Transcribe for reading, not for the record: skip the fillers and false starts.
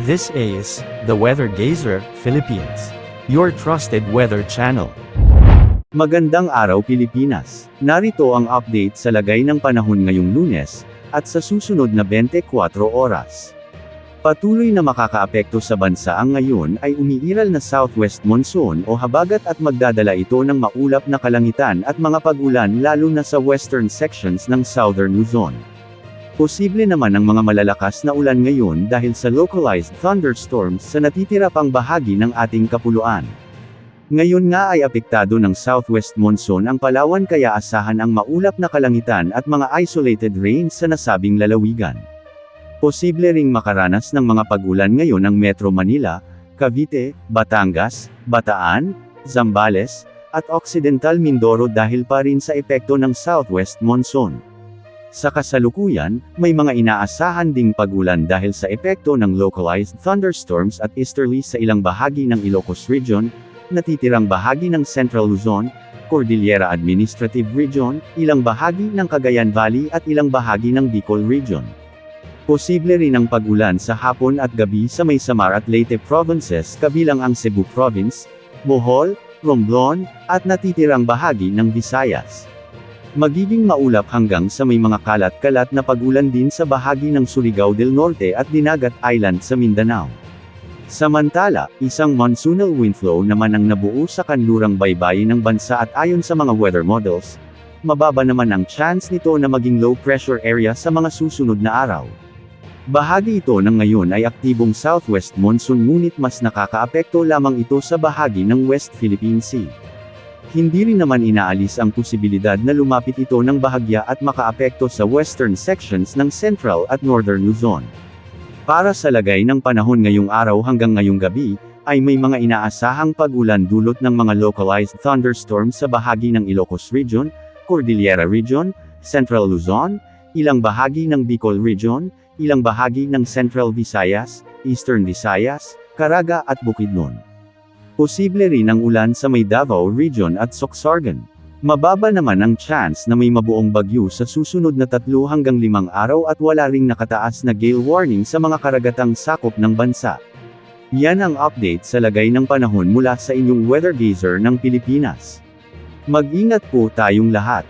This is the Weather Gazer, Philippines, your trusted weather channel. Magandang araw Pilipinas! Narito ang update sa lagay ng panahon ngayong Lunes, at sa susunod na 24 oras. Patuloy na makakaapekto sa bansa ang ngayon ay umiiral na southwest monsoon o habagat at magdadala ito ng maulap na kalangitan at mga pag-ulan lalo na sa western sections ng southern Luzon. Posible naman ang mga malalakas na ulan ngayon dahil sa localized thunderstorms sa natitira pang bahagi ng ating kapuluan. Ngayon nga ay apektado ng southwest monsoon ang Palawan kaya asahan ang maulap na kalangitan at mga isolated rains sa nasabing lalawigan. Posible ring makaranas ng mga pag-ulan ngayon ang Metro Manila, Cavite, Batangas, Bataan, Zambales, at Occidental Mindoro dahil pa rin sa epekto ng southwest monsoon. Sa kasalukuyan, may mga inaasahan ding pag-ulan dahil sa epekto ng localized thunderstorms at easterly sa ilang bahagi ng Ilocos Region, natitirang bahagi ng Central Luzon, Cordillera Administrative Region, ilang bahagi ng Cagayan Valley at ilang bahagi ng Bicol Region. Posible rin ang pag-ulan sa hapon at gabi sa may Samar at Leyte provinces kabilang ang Cebu Province, Bohol, Romblon, at natitirang bahagi ng Visayas. Magiging maulap hanggang sa may mga kalat-kalat na pag-ulan din sa bahagi ng Surigao del Norte at Dinagat Island sa Mindanao. Samantala, isang monsoonal windflow naman ang nabuo sa kanlurang baybayin ng bansa at ayon sa mga weather models, mababa naman ang chance nito na maging low pressure area sa mga susunod na araw. Bahagi ito ng ngayon ay aktibong southwest monsoon ngunit mas nakakaapekto lamang ito sa bahagi ng West Philippine Sea. Hindi rin naman inaalis ang posibilidad na lumapit ito ng bahagya at makaapekto sa western sections ng Central at Northern Luzon. Para sa lagay ng panahon ngayong araw hanggang ngayong gabi, ay may mga inaasahang pag-ulan dulot ng mga localized thunderstorms sa bahagi ng Ilocos Region, Cordillera Region, Central Luzon, ilang bahagi ng Bicol Region, ilang bahagi ng Central Visayas, Eastern Visayas, Caraga at Bukidnon. Posible rin ang ulan sa may Davao Region at Sorsogon. Mababa naman ang chance na may mabuong bagyo sa susunod na 3 hanggang 5 araw at wala ring nakataas na gale warning sa mga karagatang sakop ng bansa. Yan ang update sa lagay ng panahon mula sa inyong Weather Gazer ng Pilipinas. Mag-ingat po tayong lahat.